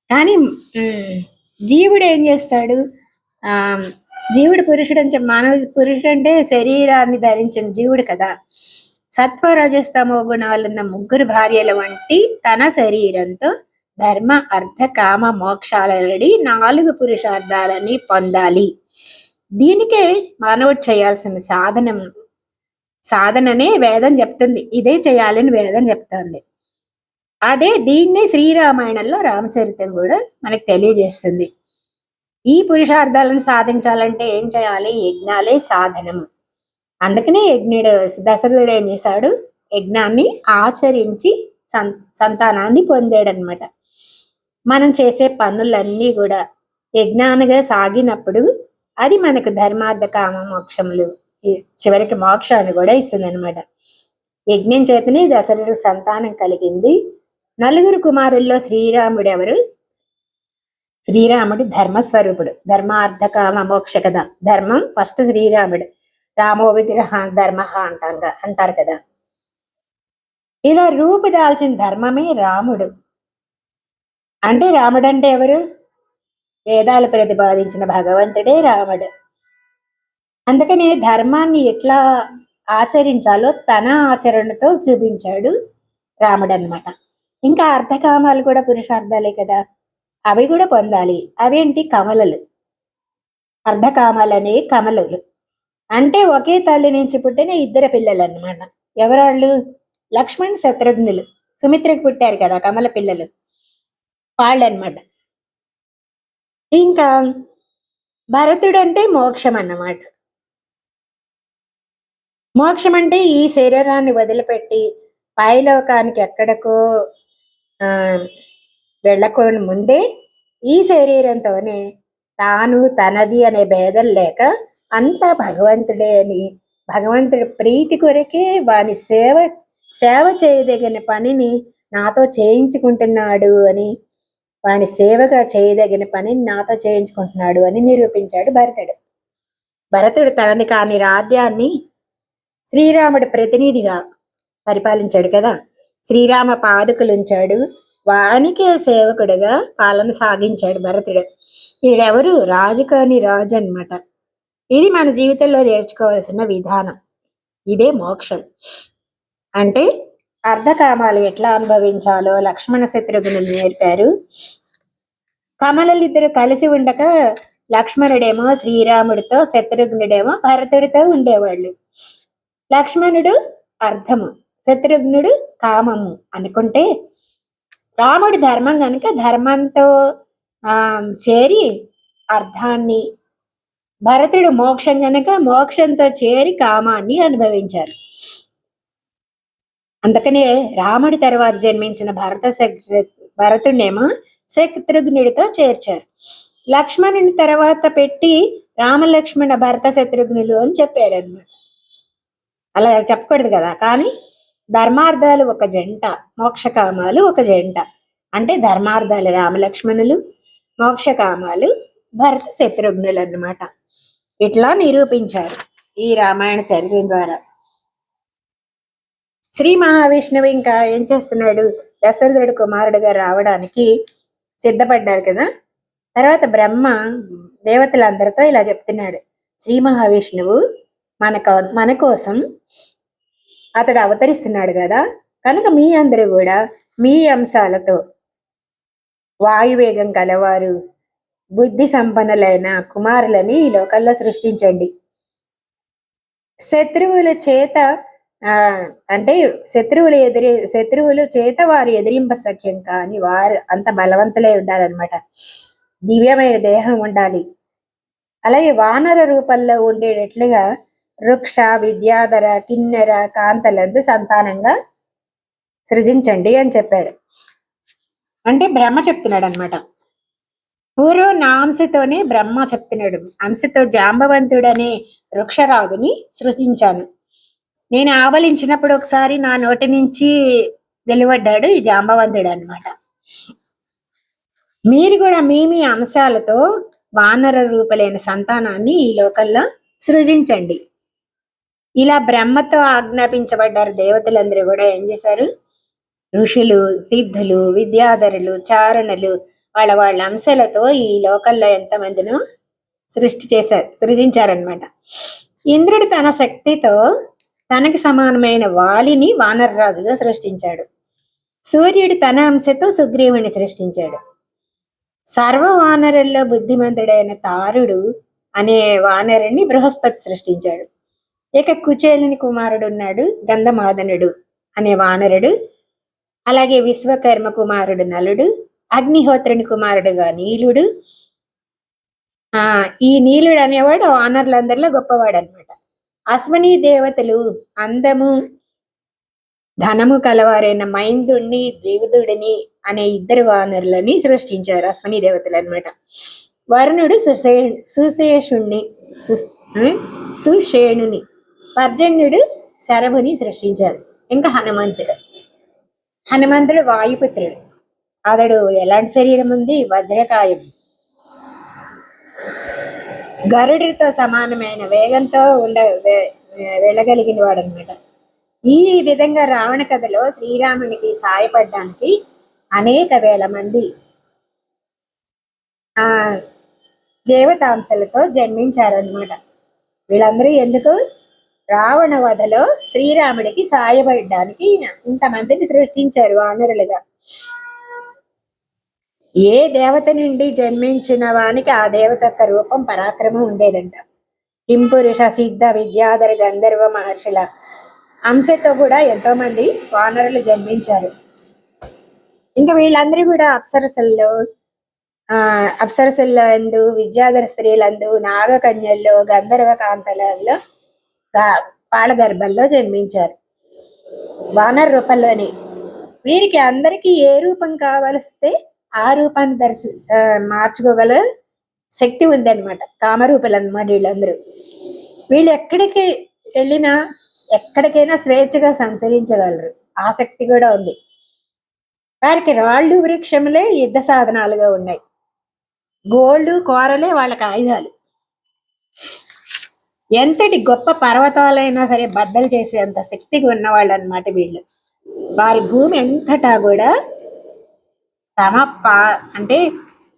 కానీ జీవుడు ఏం చేస్తాడు? జీవుడు పురుషుడు అని మానవ పురుషుడు అంటే శరీరాన్ని ధరించిన జీవుడు కదా. సత్వ, రజస్తమో గుణాలున్న 3 భార్యల వంటి తన శరీరంతో ధర్మ, అర్థ, కామ, మోక్షాలనడి 4 పురుషార్థాలని పొందాలి. దీనికే మానవుడు చేయాల్సిన సాధననే వేదం చెప్తుంది. ఇదే చేయాలని వేదం చెప్తుంది. దీన్నే శ్రీరామాయణంలో రామచరితం కూడా మనకు తెలియజేస్తుంది. ఈ పురుషార్థాలను సాధించాలంటే ఏం చేయాలి? యజ్ఞాలే సాధనము. అందుకనే దశరథుడు ఏం చేశాడు? యజ్ఞాన్ని ఆచరించి సంతానాన్ని పొందాడనమాట. మనం చేసే పనులన్నీ కూడా యజ్ఞానిగా సాగినప్పుడు అది మనకు ధర్మార్థ కామ మోక్షములు చివరికి మోక్షాన్ని కూడా ఇస్తుంది అనమాట. యజ్ఞం చేతనే దశరథుడు సంతానం కలిగింది. నలుగురు కుమారుల్లో శ్రీరాముడు ఎవరు? శ్రీరాముడు ధర్మస్వరూపుడు. ధర్మార్థ కామ మోక్ష కదా. ధర్మం ఫస్ట్ శ్రీరాముడు. రామో విగ్రహ ధర్మ అంటారు కదా. ఇలా రూపు దాల్చిన ధర్మమే రాముడు. అంటే రాముడు అంటే ఎవరు? వేదాలు ప్రతిపాదించిన భగవంతుడే రాముడు. అందుకనే ధర్మాన్ని ఎట్లా ఆచరించాలో తన ఆచరణతో చూపించాడు రాముడు అనమాట. ఇంకా అర్థకామాలు కూడా పురుషార్థాలే కదా, అవి కూడా పొందాలి. అవేంటి? కమలలు. అర్ధకామాలనే కమలలు అంటే ఒకే తల్లి నుంచి పుట్టిన ఇద్దరు పిల్లలు అన్నమాట. ఎవరాళ్ళు? లక్ష్మణ్ శత్రుఘ్నులు. సుమిత్రకు పుట్టారు కదా కమల పిల్లలు, వాళ్ళు అనమాట. ఇంకా భరతుడు అంటే మోక్షం అన్నమాట. మోక్షం అంటే ఈ శరీరాన్ని వదిలిపెట్టి పైలోకానికి ఎక్కడికో వెళ్ళకొని ముందే ఈ శరీరంతోనే తాను తనది అనే భేదం లేక అంతా భగవంతుడే అని, భగవంతుడి ప్రీతి కొరకే వాని సేవ చేయదగిన పనిని నాతో చేయించుకుంటున్నాడు అని, వాని సేవగా చేయదగిన పనిని నాతో చేయించుకుంటున్నాడు అని నిరూపించాడు భరతుడు. భరతుడు తనని కాని రాజ్యాన్ని శ్రీరాముడి ప్రతినిధిగా పరిపాలించాడు కదా. శ్రీరామ పాదుకలు ఉంచాడు, వానికే సేవకుడిగా పాలన సాగించాడు భరతుడు. ఈడెవరు? రాజు కాని రాజు అనమాట. ఇది మన జీవితంలో నేర్చుకోవాల్సిన విధానం. ఇదే మోక్షం అంటే. అర్ధకామాలు ఎట్లా అనుభవించాలో లక్ష్మణ శత్రుఘ్నులు నేర్పారు. కమలలిద్దరు కలిసి ఉండక లక్ష్మణుడేమో శ్రీరాముడితో, శత్రుఘ్నుడేమో భరతుడితో ఉండేవాళ్ళు. లక్ష్మణుడు అర్థము, శత్రుఘ్నుడు కామము అనుకుంటే, రాముడి ధర్మం కనుక ధర్మంతో చేరి అర్థాన్ని, భరతుడు మోక్షం కనుక మోక్షంతో చేరి కామాన్ని అనుభవించారు. అందుకనే రాముడి తర్వాత జన్మించిన భరతుడినేమో శత్రుఘ్నుడితో చేర్చారు. లక్ష్మణుని తర్వాత పెట్టి రామలక్ష్మణ భరత శత్రుఘ్నులు అని చెప్పారు అన్నమాట. అలా చెప్పకూడదు కదా. కానీ ధర్మార్థాలు ఒక జంట, మోక్షకామాలు ఒక జంట. అంటే ధర్మార్థాలు రామలక్ష్మణులు, మోక్షకామాలు భరత శత్రుఘ్నులు అన్నమాట. ఇట్లా నిరూపించారు ఈ రామాయణ చరిత్ర ద్వారా. శ్రీ మహావిష్ణువు ఇంకా ఏం చేస్తున్నాడు? దశరథుడు కుమారుడుగా రావడానికి సిద్ధపడ్డారు కదా. తర్వాత బ్రహ్మ దేవతలందరితో ఇలా చెప్తున్నాడు, శ్రీ మహావిష్ణువు మన కోసం అతడు అవతరిస్తున్నాడు కదా, కనుక మీ అందరూ కూడా మీ అంశాలతో వాయువేగం కలవారు, బుద్ధి సంపన్నులైన కుమారులని ఈ లోకల్లో సృష్టించండి. శత్రువుల చేత అంటే శత్రువుల చేత వారు ఎదిరింప సఖ్యం కాని వారు అంత బలవంతులై ఉండాలన్నమాట. దివ్యమైన దేహం ఉండాలి. అలాగే వానర రూపంలో ఉండేటట్లుగా వృక్ష, విద్యాధర, కిన్నెర, కాంతలందు సంతానంగా సృజించండి అని చెప్పాడు. అంటే బ్రహ్మ చెప్తున్నాడు అనమాట. పూర్వం నా అంశతోనే బ్రహ్మ చెప్తున్నాడు. అంశతో జాంబవంతుడనే వృక్షరాజుని సృజించాను. నేను ఆవలించినప్పుడు ఒకసారి నా నోటి నుంచి వెలువడ్డాడు ఈ జాంబవంతుడు అనమాట. మీరు కూడా మీ అంశాలతో వానర రూపలైన సంతానాన్ని ఈ లోకంలో సృజించండి. ఇలా బ్రహ్మతో ఆజ్ఞాపించబడ్డారు. దేవతలందరూ కూడా ఏం చేశారు? ఋషులు, సిద్ధులు, విద్యాధరులు, చారణులు వాళ్ళ అంశాలతో ఈ లోకల్లో ఎంతమందినో సృజించారనమాట. ఇంద్రుడు తన శక్తితో తనకి సమానమైన వాలిని వానరరాజుగా సృష్టించాడు. సూర్యుడు తన అంశతో సుగ్రీవుని సృష్టించాడు. సర్వ వానరుల్లో బుద్ధిమంతుడైన తారుడు అనే వానరుని బృహస్పతి సృష్టించాడు. ఇక కుచేలుని కుమారుడు ఉన్నాడు గంధమాదనుడు అనే వానరుడు. అలాగే విశ్వకర్మ కుమారుడు నలుడు, అగ్నిహోత్రుని కుమారుడుగా నీలుడు. ఈ నీలుడు అనేవాడు వానరులందరిలో గొప్పవాడు అనమాట. అశ్వనీ దేవతలు అందము ధనము కలవారైన మైందుణ్ణి, ద్వివిధుడిని అనే ఇద్దరు వానరులని సృష్టించారు అశ్వనీ దేవతలు అనమాట. వరుణుడు సుశేషుణ్ణి సుషేణుని, పర్జన్యుడు శరభుని సృష్టించారు. ఇంకా హనుమంతుడు వాయుపుత్రుడు. అతడు ఎలాంటి శరీరం ఉంది? వజ్రకాయం, గరుడితో సమానమైన వేగంతో వెళ్ళగలిగిన వాడు అనమాట. ఈ విధంగా రావణ కథలో శ్రీరామునికి సాయపడడానికి అనేక వేల మంది దేవతాంశలతో జన్మించారనమాట. వీళ్ళందరూ ఎందుకు? రావణ వధలో శ్రీరాముడికి సాయపడడానికి ఇంతమందిని సృష్టించారు వానరులుగా. ఏ దేవత నుండి జన్మించిన వానికి ఆ దేవత యొక్క రూపం, పరాక్రమం ఉండేదంట. కింపురుష, సిద్ధ, విద్యాధర, గంధర్వ మహర్షుల అంశతో కూడా ఎంతో మంది వానరులు జన్మించారు. ఇంకా వీళ్ళందరూ కూడా అప్సరసల్లో ఎందు, విద్యాధర స్త్రీలందు, నాగకన్యల్లో, గంధర్వ కాంతలలో, పాళగర్భంలో జన్మించారు వానర రూపంలోనే. వీరికి అందరికీ ఏ రూపం కావలిస్తే ఆ రూపాన్ని మార్చుకోగల శక్తి ఉందన్నమాట. కామరూపాలు అన్నమాట వీళ్ళందరూ. వీళ్ళు ఎక్కడికి వెళ్ళినా, ఎక్కడికైనా స్వేచ్ఛగా సంచరించగలరు. ఆసక్తి కూడా ఉంది. వారికి రాళ్ళు, వృక్షములే యుద్ధ సాధనాలుగా ఉన్నాయి. గోళ్ళు, కోరలే వాళ్ళకి ఆయుధాలు. ఎంతటి గొప్ప పర్వతాలైనా సరే బద్దలు చేసేంత శక్తిగా ఉన్నవాళ్ళు అనమాట వీళ్ళు. వారి భూమి ఎంతటా కూడా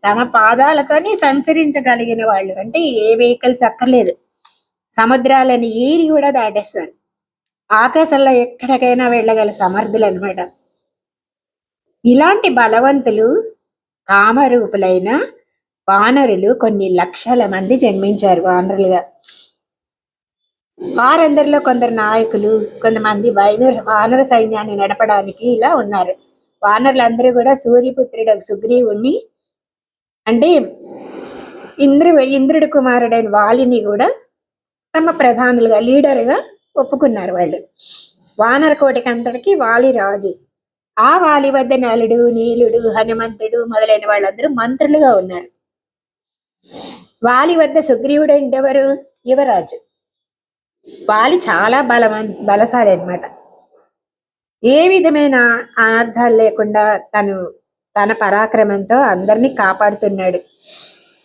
తమ పాదాలతోనే సంచరించగలిగిన వాళ్ళు. అంటే ఏ వెహికల్స్ అక్కర్లేదు. సముద్రాలని ఈది కూడా దాటేస్తారు. ఆకాశంలో ఎక్కడికైనా వెళ్ళగల సమర్థులు అనమాట. ఇలాంటి బలవంతులు, కామరూపులైన వానరులు కొన్ని లక్షల మంది జన్మించారు వానరులుగా. వారందరిలో కొందరు నాయకులు, కొంతమంది వానర సైన్యాన్ని నడపడానికి ఇలా ఉన్నారు. వానరులందరూ కూడా సూర్యపుత్రుడు సుగ్రీవుణ్ణి, అంటే ఇంద్రుడి కుమారుడైన వాలిని కూడా తమ ప్రధానులుగా, లీడర్గా ఒప్పుకున్నారు వాళ్ళు. వానర కోటికి అంతటికి వాలి రాజు. ఆ వాలి వద్ద నలుడు, నీలుడు, హనుమంతుడు మొదలైన వాళ్ళందరూ మంత్రులుగా ఉన్నారు. వాలి వద్ద సుగ్రీవుడు ఎవరు? యువరాజు. వాలి చాలా బలశాలి అనమాట. ఏ విధమైన అనర్థాలు లేకుండా తన పరాక్రమంతో అందరినీ కాపాడుతున్నాడు.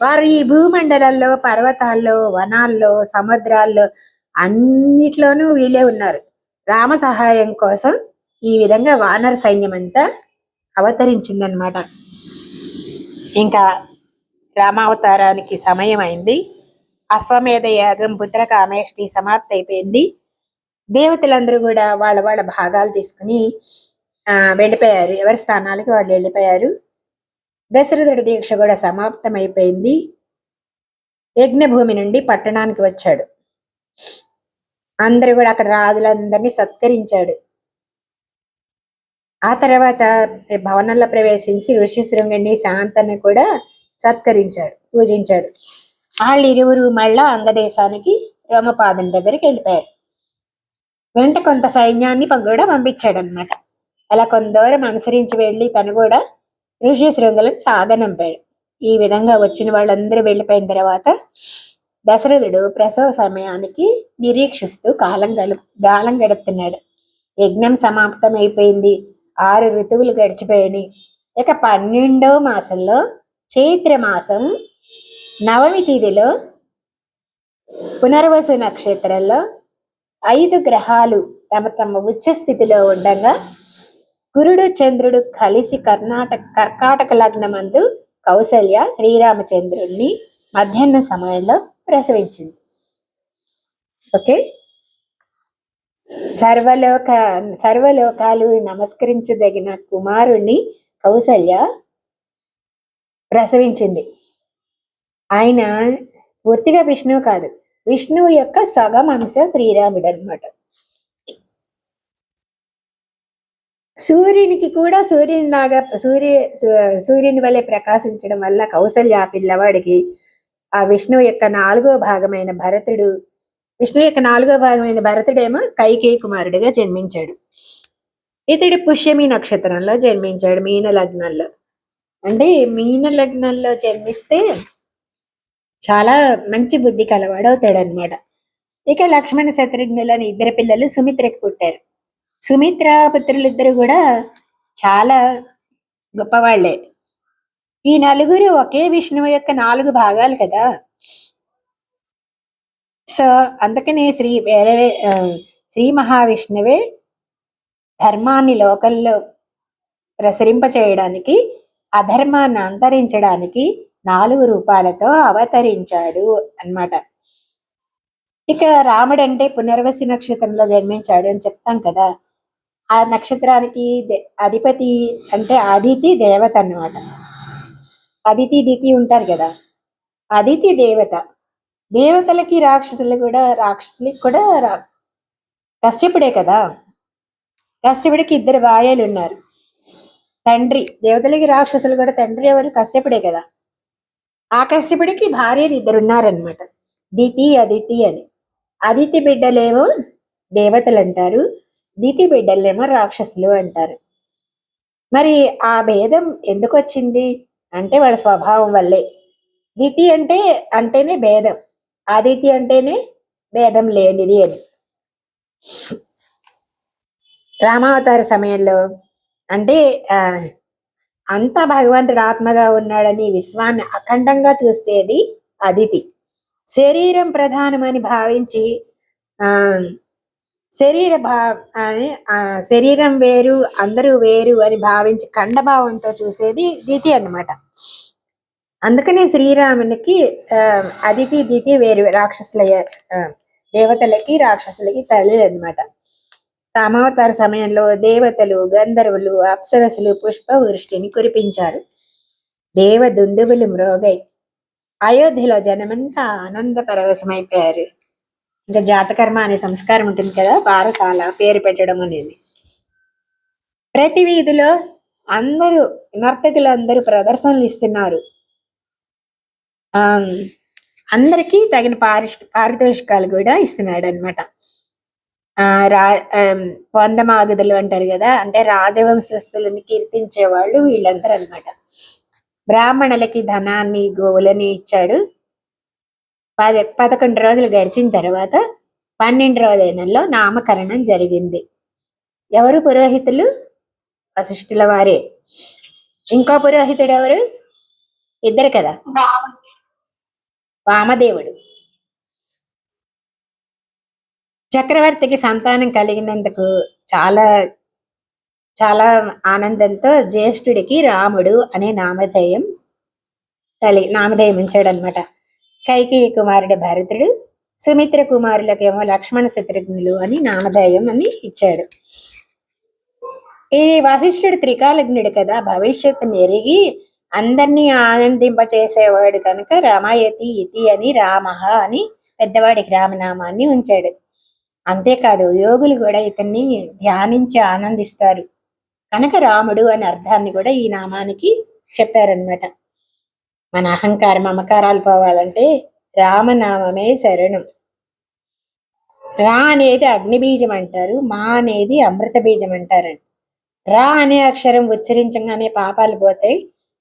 వారు ఈ భూమండలంలో, పర్వతాల్లో, వనాల్లో, సముద్రాల్లో అన్నిట్లోనూ వీళ్ళే ఉన్నారు. రామ సహాయం కోసం ఈ విధంగా వానర సైన్యం అంతా అవతరించిందనమాట. ఇంకా రామావతారానికి సమయం అయింది. అశ్వమేధ యాగం, పుత్రకామేష్టి సమాప్తి అయిపోయింది. దేవతలందరూ కూడా వాళ్ళ భాగాలు తీసుకుని వెళ్ళిపోయారు. ఎవరి స్థానాలకి వాళ్ళు వెళ్ళిపోయారు. దశరథుడి దీక్ష కూడా సమాప్తం అయిపోయింది. యజ్ఞభూమి నుండి పట్టణానికి వచ్చాడు. అందరూ కూడా అక్కడ రాజులందరినీ సత్కరించాడు. ఆ తర్వాత భవనంలో ప్రవేశించి ఋషిశృంగుని, శాంతని కూడా సత్కరించాడు, పూజించాడు. వాళ్ళు ఇరువురు మళ్ళా అంగదేశానికి రోమపాదం దగ్గరికి వెళ్ళిపోయారు. వెంట కొంత సైన్యాన్ని కూడా పంపించాడు అనమాట. అలా కొంత దూరం అనుసరించి వెళ్ళి తను కూడా ఋషిశృంగులను సాగనంపాడు. ఈ విధంగా వచ్చిన వాళ్ళందరూ వెళ్ళిపోయిన తర్వాత దశరథుడు ప్రసవ సమయానికి నిరీక్షిస్తూ కాలం గడుపుతున్నాడు. యజ్ఞం సమాప్తం అయిపోయింది. 6 ఋతువులు గడిచిపోయినాయి. ఇక 12వ మాసంలో, చైత్రమాసం నవమి తిథిలో, పునర్వసు నక్షత్రంలో 5 గ్రహాలు తమ ఉచ్చ స్థితిలో ఉండగా గురుడు, చంద్రుడు కలిసి కర్కాటక లగ్నమందు కౌసల్య శ్రీరామచంద్రుణ్ణి మధ్యాహ్న సమయంలో ప్రసవించింది. ఓకే. సర్వలోకాలు నమస్కరించదగిన కుమారుణ్ణి కౌసల్య ప్రసవించింది. ఆయన పూర్తిగా విష్ణువు కాదు, విష్ణువు యొక్క సగం అంశ శ్రీరాముడు అనమాట. సూర్యునికి కూడా సూర్యుని వలె ప్రకాశించడం వల్ల కౌసల్య పిల్లవాడికి ఆ విష్ణువు యొక్క 4వ భాగమైన భరతుడేమో కైకేయి కుమారుడిగా జన్మించాడు. ఇతడు పుష్యమి నక్షత్రంలో జన్మించాడు, మీన లగ్నంలో. అంటే మీన లగ్నంలో జన్మిస్తే చాలా మంచి బుద్ధి కలవాడవుతాడు అనమాట. ఇక లక్ష్మణ శత్రుఘ్నులని ఇద్దరు పిల్లలు సుమిత్రకు పుట్టారు. సుమిత్ర పుత్రులిద్దరు కూడా చాలా గొప్పవాళ్లే. ఈ నలుగురు ఒకే విష్ణువు యొక్క 4 భాగాలు కదా. సో అందుకనే శ్రీ మహావిష్ణువే ధర్మాన్ని లోకంలో ప్రసరింప చేయడానికి, అధర్మాన్ని అంతరించడానికి 4 రూపాలతో అవతరించాడు అన్నమాట. ఇక రాముడు అంటే పునర్వసి నక్షత్రంలో జన్మించాడు అని చెప్తాం కదా. ఆ నక్షత్రానికి అధిపతి అంటే అదితి దేవత అన్నమాట. అదితి దితి ఉంటారు కదా, అదితి దేవత. దేవతలకి రాక్షసులకి కూడా కశ్యపుడే కదా. కశ్యపుడికి 2 భార్యలు ఉన్నారు. తండ్రి దేవతలకి రాక్షసులు కూడా తండ్రి ఎవరు? కశ్యపుడే కదా. ఆ కశ్యపుడికి భార్యలు 2 ఉన్నారనమాట, దితి అదితి అని. అదితి బిడ్డలేమో దేవతలు అంటారు, దితి బిడ్డలేమో రాక్షసులు అంటారు. మరి ఆ భేదం ఎందుకు వచ్చింది అంటే వాళ్ళ స్వభావం వల్లే. దితి అంటేనే భేదం, ఆదితి అంటేనే భేదం లేనిది అని. రామావతార సమయంలో అంటే అంతా భగవంతుడు ఆత్మగా ఉన్నాడని విశ్వాన్ని అఖండంగా చూసేది అదితి. శరీరం ప్రధానమని భావించి శరీరం వేరు అందరూ వేరు అని భావించి ఖండభావంతో చూసేది దితి అన్నమాట. అందుకనే శ్రీరామునికి అదితి దితి వేరు, దేవతలకి రాక్షసులకి తల్లి అన్నమాట. రామావతార సమయంలో దేవతలు, గంధర్వులు, అప్సరసులు పుష్పవృష్టిని కురిపించారు. దేవ దుందువులు మ్రోగై అయోధ్యలో జనమంతా ఆనంద పరవశమైపోయారు. ఇంకా జాతకర్మ అనే సంస్కారం ఉంటుంది కదా, బారసాల పేరు పెట్టడం అనేది. ప్రతి వీధిలో నర్తకులందరూ ప్రదర్శనలు ఇస్తున్నారు. అందరికీ తగిన పారితోషికాలు కూడా ఇస్తున్నాడు అనమాట. పొందమాగుదలు అంటారు కదా, అంటే రాజవంశస్థులని కీర్తించే వాళ్ళు వీళ్ళందరూ అనమాట. బ్రాహ్మణులకి ధనాన్ని గోవులని ఇచ్చాడు. 11 రోజులు గడిచిన తర్వాత 12వ దినంలో నామకరణం జరిగింది. ఎవరు పురోహితులు? వశిష్ఠుల వారే. ఇంకో పురోహితుడు ఎవరు? 2 కదా, వామదేవుడు. చక్రవర్తికి సంతానం కలిగినందుకు చాలా చాలా ఆనందంతో జ్యేష్ఠుడికి రాముడు అనే నామధేయం ఉంచాడనమాట. కైకేయి కుమారుడు భరతుడు, సుమిత్ర కుమారులకేమో లక్ష్మణ శత్రుఘ్నులు అని నామధేయం అని ఇచ్చాడు. ఇది వశిష్ఠుడు త్రికాలజ్ఞుడు కదా, భవిష్యత్తుని ఎరిగి అందరినీ ఆనందింపచేసేవాడు కనుక రమయతి ఇతి అని రామః అని పెద్దవాడికి రామనామాన్ని ఉంచాడు. అంతేకాదు యోగులు కూడా ఇతన్ని ధ్యానించి ఆనందిస్తారు కనుక రాముడు అనే అర్థాన్ని కూడా ఈ నామానికి చెప్పారనమాట. మన అహంకారం మమకారాలు పోవాలంటే రామనామమే శరణం. రా అనేది అగ్ని బీజం అంటారు, మా అనేది అమృత బీజం అంటారండి. రా అనే అక్షరం ఉచ్చరించగానే పాపాలు పోతాయి,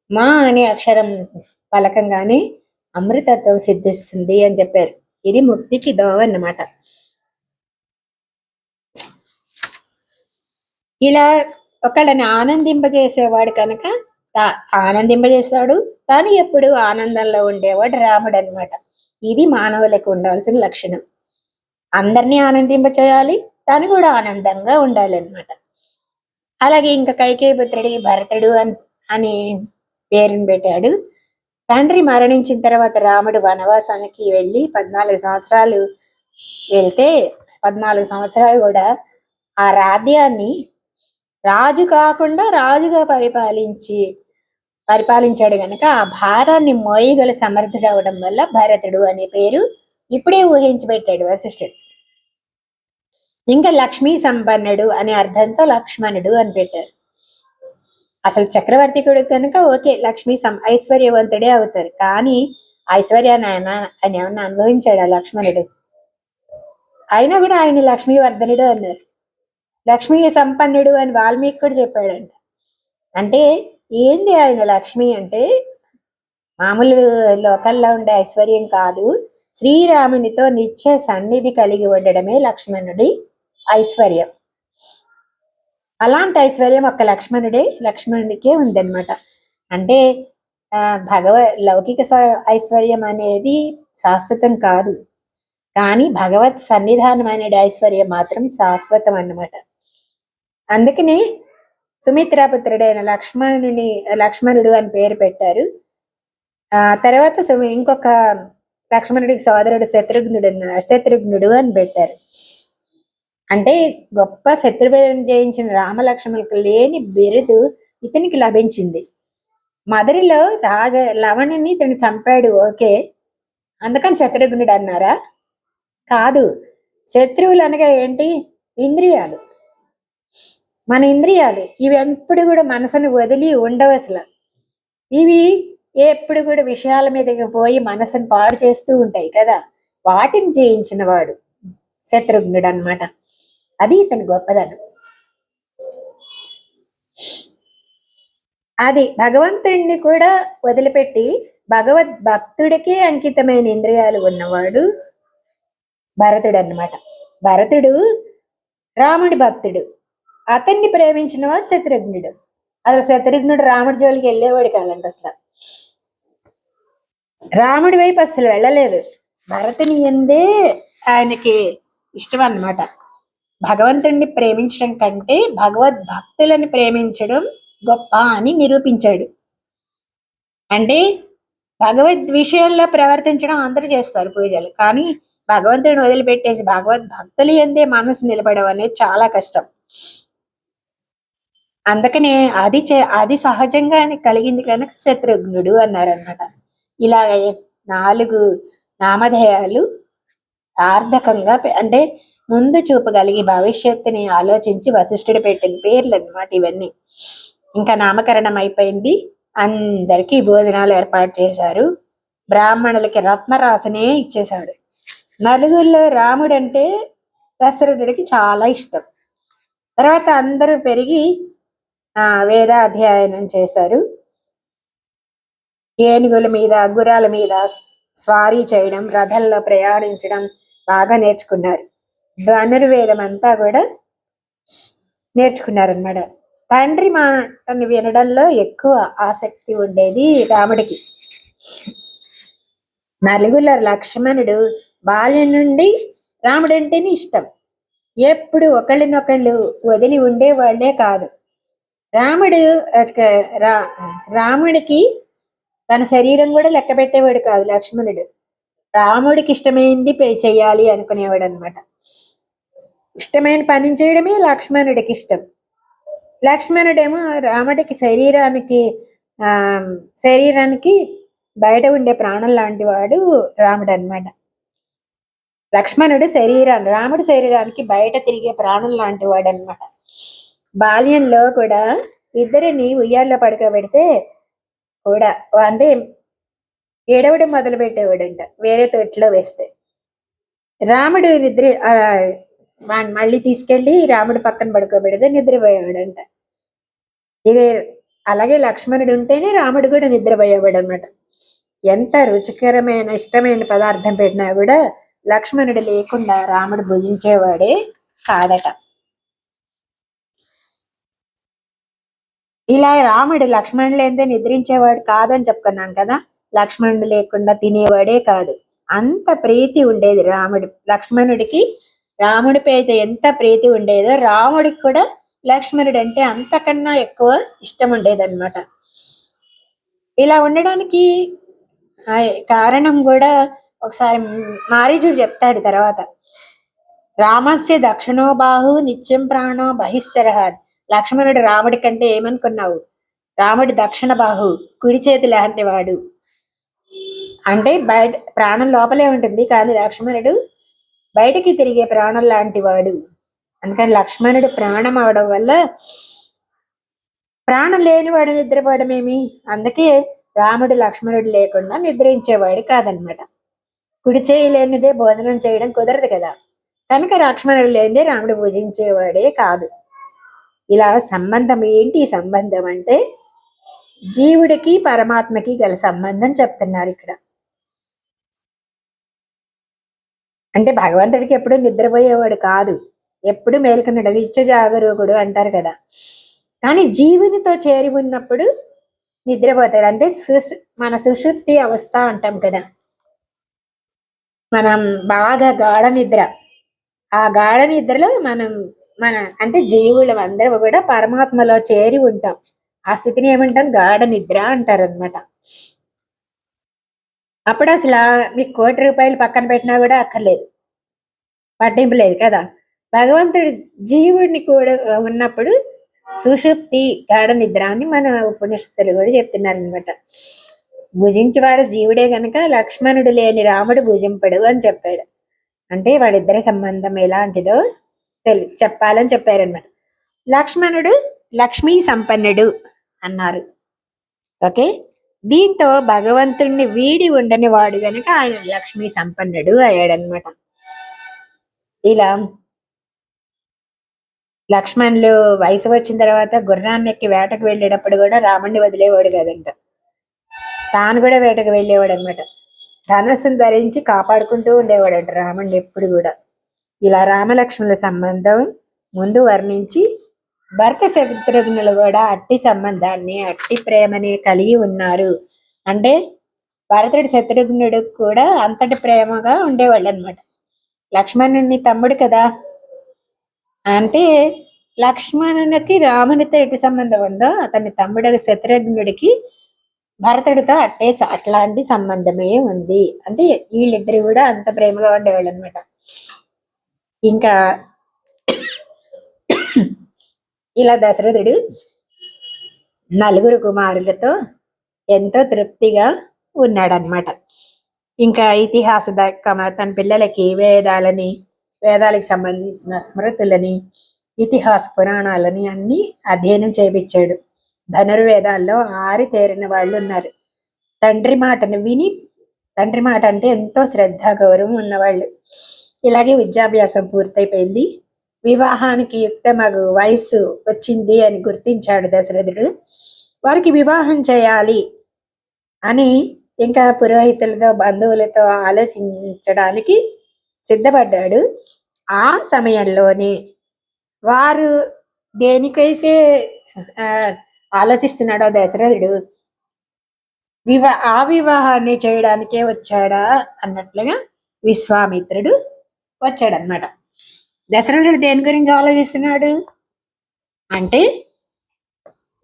మా అనే అక్షరం పలకంగానే అమృతత్వం సిద్ధిస్తుంది అని చెప్పారు. ఇది ముక్తికి దోవ అన్నమాట. ఇలా ఒకళ్ళని ఆనందింపజేసేవాడు కనుక ఆనందింపజేస్తాడు, తాను ఎప్పుడు ఆనందంలో ఉండేవాడు రాముడు అనమాట. ఇది మానవులకు ఉండాల్సిన లక్షణం. అందరినీ ఆనందింపచేయాలి, తాను కూడా ఆనందంగా ఉండాలి అనమాట. అలాగే ఇంకా కైకేయి పుత్రుడికి భరతుడు అని పేరుని పెట్టాడు. తండ్రి మరణించిన తర్వాత రాముడు వనవాసానికి వెళ్ళి 14 సంవత్సరాలు వెళ్తే 14 సంవత్సరాలు కూడా ఆ రాజ్యాన్ని రాజు కాకుండా రాజుగా పరిపాలించాడు గనక ఆ భారాన్ని మోయగల సమర్థుడు అవడం వల్ల భరతుడు అనే పేరు ఇప్పుడే ఊహించి పెట్టాడు వశిష్ఠుడు. ఇంకా లక్ష్మీ సంపన్నుడు అనే అర్థంతో లక్ష్మణుడు అని పెట్టారు. అసలు చక్రవర్తి కొడుకు కనుక ఓకే, లక్ష్మీ ఐశ్వర్యవంతుడే అవుతారు. కానీ ఐశ్వర్యాన్ని ఆయన ఏమన్నా అనుభవించాడు ఆ లక్ష్మణుడు? అయినా కూడా ఆయన లక్ష్మీవర్ధనుడు అన్నారు. లక్ష్మీ సంపన్నుడు అని వాల్మీకి కూడా చెప్పాడంట. అంటే ఏంది ఆయన లక్ష్మి అంటే మామూలు లోకల్లో ఉండే ఐశ్వర్యం కాదు. శ్రీరామునితో నిత్య సన్నిధి కలిగి ఉండడమే లక్ష్మణుడి ఐశ్వర్యం. అలాంటి ఐశ్వర్యం ఒక్క లక్ష్మణుడికే ఉందన్నమాట. అంటే లౌకిక ఐశ్వర్యం అనేది శాశ్వతం కాదు, కానీ భగవత్ సన్నిధానం అనే ఐశ్వర్యం మాత్రం శాశ్వతం అన్నమాట. అందుకని సుమిత్రాపుత్రుడైన లక్ష్మణుడు అని పేరు పెట్టారు. తర్వాత ఇంకొక లక్ష్మణుడికి సోదరుడు శత్రుఘ్నుడు అని పెట్టారు. అంటే గొప్ప శత్రువులను జయించిన రామలక్ష్మణులకు లేని బిరుదు ఇతనికి లభించింది. మధురలో లవణుని ఇతను చంపాడు, ఓకే, అందుకని శత్రుఘ్నుడు అన్నారా? కాదు. శత్రువులు అనగా ఏంటి? ఇంద్రియాలు. మన ఇంద్రియాలు ఇవి ఎప్పుడు కూడా మనసును వదిలి ఉండవు అసలు. ఇవి ఎప్పుడు కూడా విషయాల మీదకి పోయి మనసును పాడు చేస్తూ ఉంటాయి కదా. వాటిని జయించిన వాడు శత్రుఘ్నుడు అన్నమాట. అది ఇతని గొప్పదనం. అది భగవంతుడిని కూడా వదిలిపెట్టి భక్తుడికి అంకితమైన ఇంద్రియాలు ఉన్నవాడు భరతుడు అన్నమాట. భరతుడు రాముడి భక్తుడు. అతన్ని ప్రేమించిన వాడు శత్రుఘ్నుడు. అసలు శత్రుఘ్నుడు రాముడి జోలికి వెళ్ళేవాడు కాదండి. అసలు రాముడి వైపు అసలు వెళ్ళలేదు. భరతుని ఎందే ఆయనకి ఇష్టం అన్నమాట. భగవంతుడిని ప్రేమించడం కంటే భగవద్భక్తులని ప్రేమించడం గొప్ప అని నిరూపించాడు. అంటే భగవద్ విషయంలో ప్రవర్తించడం అందరూ చేస్తారు పూజలు, కానీ భగవంతుడిని వదిలిపెట్టేసి భగవద్భక్తులు ఎందే మనసు నిలబడడం అనేది చాలా కష్టం. అందుకనే అది సహజంగా కలిగింది కనుక శత్రుఘ్నుడు అన్నారన్నమాట. ఇలా 4 నామధేయాలు సార్థకంగా, అంటే ముందు చూపు కలిగి భవిష్యత్తుని ఆలోచించి వశిష్ఠుడు పెట్టిన పేర్లు అన్నమాట ఇవన్నీ. ఇంకా నామకరణం అయిపోయింది. అందరికీ భోజనాలు ఏర్పాటు చేశారు. బ్రాహ్మణులకి రత్నరాశనే ఇచ్చేశాడు. నలుగురిలో రాముడు అంటే దశరథుడికి చాలా ఇష్టం. తర్వాత అందరూ పెరిగి వేదాధ్యయనం చేశారు. ఏనుగుల మీద, గుర్రాల మీద స్వారీ చేయడం, రథంలో ప్రయాణించడం బాగా నేర్చుకున్నారు. ధనుర్వేదం అంతా కూడా నేర్చుకున్నారన్నమాట. తండ్రి మాటను వినడంలో ఎక్కువ ఆసక్తి ఉండేది రాముడికి. నలుగురిలో లక్ష్మణుడు బాల్యం నుండి రాముడంటేనే ఇష్టం. ఎప్పుడు ఒకళ్ళనొకళ్ళు వదిలి ఉండేవాళ్లే కాదు. రాముడికి తన శరీరం కూడా లెక్క పెట్టేవాడు కాదు లక్ష్మణుడు. రాముడికి ఇష్టమైంది చెయ్యాలి అనుకునేవాడు అనమాట. ఇష్టమైన పని చేయడమే లక్ష్మణుడికి ఇష్టం. లక్ష్మణుడేమో రాముడికి శరీరానికి బయట ఉండే ప్రాణం లాంటి వాడు రాముడు అనమాట. లక్ష్మణుడు రాముడి శరీరానికి బయట తిరిగే ప్రాణం లాంటి వాడు అనమాట. బాల్యంలో కూడా ఇద్దరిని ఉయ్యాల్లో పడుకోబెడితే కూడా అంటే ఏడవడం మొదలు పెట్టేవాడంట వేరే తొట్టిలో వేస్తే. రాముడు మళ్ళీ తీసుకెళ్లి రాముడు పక్కన పడుకోబెడితే నిద్రపోయేవాడంట. ఇది అలాగే లక్ష్మణుడు ఉంటేనే రాముడు కూడా నిద్రపోయేవాడు అనమాట. ఎంత రుచికరమైన ఇష్టమైన పదార్థం పెట్టినా కూడా లక్ష్మణుడు లేకుండా రాముడు భుజించేవాడే కాదట. ఇలా రాముడు లక్ష్మణుడు లేదే నిద్రించేవాడు కాదని చెప్పుకున్నాం కదా. లక్ష్మణుడు లేకుండా తినేవాడే కాదు. అంత ప్రీతి ఉండేది లక్ష్మణుడికి. రాముడిపై అయితే ఎంత ప్రీతి ఉండేదో రాముడికి కూడా లక్ష్మణుడు అంటే అంతకన్నా ఎక్కువ ఇష్టం ఉండేదన్నమాట. ఇలా ఉండడానికి కారణం కూడా ఒకసారి మారీచుడు చెప్తాడు తర్వాత. రామస్య దక్షిణో బాహు నిత్యం ప్రాణో బహిశ్చర. లక్ష్మణుడు రాముడి కంటే ఏమనుకున్నావు? రాముడి దక్షిణ బాహు, కుడి చేతి లాంటి వాడు. అంటే బయట ప్రాణం లోపలే ఉంటుంది, కానీ లక్ష్మణుడు బయటికి తిరిగే ప్రాణం లాంటి వాడు. అందుకని లక్ష్మణుడు ప్రాణం అవడం వల్ల ప్రాణం లేనివాడు నిద్రపోవడమేమి. అందుకే రాముడు లక్ష్మణుడు లేకుండా నిద్రించేవాడు కాదనమాట. కుడి చేయి లేనిదే భోజనం చేయడం కుదరదు కదా. కనుక లక్ష్మణుడు లేనిదే రాముడు పూజించేవాడే కాదు. ఇలా సంబంధం ఏంటి? సంబంధం అంటే జీవుడికి పరమాత్మకి గల సంబంధం చెప్తున్నారు ఇక్కడ. అంటే భగవంతుడికి ఎప్పుడు నిద్రపోయేవాడు కాదు, ఎప్పుడు మేల్కొన్నాడు, నిత్య జాగరూకుడు అంటారు కదా. కానీ జీవునితో చేరి ఉన్నప్పుడు నిద్రపోతాడు. అంటే మన సుషుప్తి అవస్థ అంటాం కదా, మనం బాగా గాఢ నిద్ర. ఆ గాఢ నిద్రలో మన అంటే జీవులం అందరం కూడా పరమాత్మలో చేరి ఉంటాం. ఆ స్థితిని ఏమంటాం, గాఢ నిద్ర అంటారనమాట. అప్పుడు అసలు మీకు ₹1,00,00,000 పక్కన పెట్టినా కూడా అక్కర్లేదు, పట్టింపు లేదు కదా. భగవంతుడు జీవుడిని కూడా ఉన్నప్పుడు సుషుప్తి గాఢ నిద్ర అని మన ఉపనిషత్తులు కూడా చెప్తున్నారు అనమాట. భుజించేవాడు జీవుడే గనక లక్ష్మణుడు లేని రాముడు భుజింపడు అని చెప్పాడు. అంటే వాళ్ళిద్దరి సంబంధం ఎలాంటిదో చెప్పాలని చెప్పారనమాట. లక్ష్మణుడు లక్ష్మీ సంపన్నుడు అన్నారు. ఓకే, దీంతో భగవంతుణ్ణి వీడి ఉండని వాడు గనక ఆయన లక్ష్మీ సంపన్నుడు అయ్యాడనమాట. ఇలా లక్ష్మణులు వయసు వచ్చిన తర్వాత గుర్రాన్ని ఎక్కి వేటకు వెళ్ళేటప్పుడు కూడా రాముణ్ణి వదిలేవాడు కదంట, తాను కూడా వేటకు వెళ్ళేవాడు అనమాట. ధనస్సును ధరించి కాపాడుకుంటూ ఉండేవాడంట రాముణ్ణి ఎప్పుడు కూడా. ఇలా రామలక్ష్మణుల సంబంధం ముందు వర్ణించి భరత శత్రుఘ్నులు కూడా అట్టి సంబంధాన్ని అట్టి ప్రేమని కలిగి ఉన్నారు. అంటే భరతుడి శత్రుఘ్నుడు కూడా అంతటి ప్రేమగా ఉండేవాళ్ళు అనమాట. లక్ష్మణుని తమ్ముడు కదా, అంటే లక్ష్మణునికి రామునితో ఎటు సంబంధం ఉందో అతని తమ్ముడు శత్రుఘ్నుడికి భరతుడితో అట్లాంటి సంబంధమే ఉంది. అంటే వీళ్ళిద్దరు కూడా అంత ప్రేమగా ఉండేవాళ్ళు అనమాట. ఇంకా ఇలా దశరథుడు నలుగురు కుమారులతో ఎంతో తృప్తిగా ఉన్నాడనమాట. ఇంకా ఇతిహాస తన పిల్లలకి వేదాలకు సంబంధించిన స్మృతులని, ఇతిహాస పురాణాలని అన్ని అధ్యయనం చేయించాడు. ధనుర్వేదాల్లో ఆరితేరిన వాళ్ళు ఉన్నారు. తండ్రి మాటను విని, తండ్రి మాట అంటే ఎంతో శ్రద్ధ గౌరవం ఉన్నవాళ్ళు. ఇలాగే విద్యాభ్యాసం పూర్తయిపోయింది. వివాహానికి యుక్తమగు వయస్సు వచ్చింది అని గుర్తించాడు దశరథుడు. వారికి వివాహం చేయాలి అని ఇంకా పురోహితులతో బంధువులతో ఆలోచించడానికి సిద్ధపడ్డాడు. ఆ సమయంలోనే వారు దేనికైతే ఆలోచిస్తున్నాడో దశరథుడు ఆ వివాహాన్ని చేయడానికే వచ్చాడా అన్నట్లుగా విశ్వామిత్రుడు వచ్చాడనమాట. దశరథుడు దేని గురించి ఆలోచిస్తున్నాడు అంటే,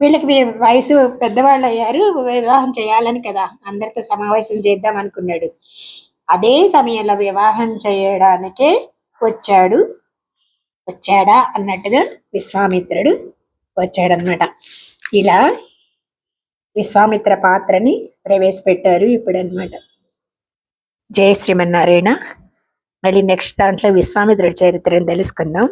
వీళ్ళకి వయసు పెద్దవాళ్ళు అయ్యారు, వివాహం చేయాలని కదా అందరితో సమావేశం చేద్దాం అనుకున్నాడు. అదే సమయంలో వివాహం చేయడానికే వచ్చాడా అన్నట్టుగా విశ్వామిత్రుడు వచ్చాడనమాట. ఇలా విశ్వామిత్ర పాత్రని ప్రవేశపెట్టారు ఇప్పుడు అనమాట. జయ శ్రీమన్నారాయణ. మళ్ళీ నెక్స్ట్ దాంట్లో విశ్వామిత్రుడి చరిత్రను తెలుసుకుందాం.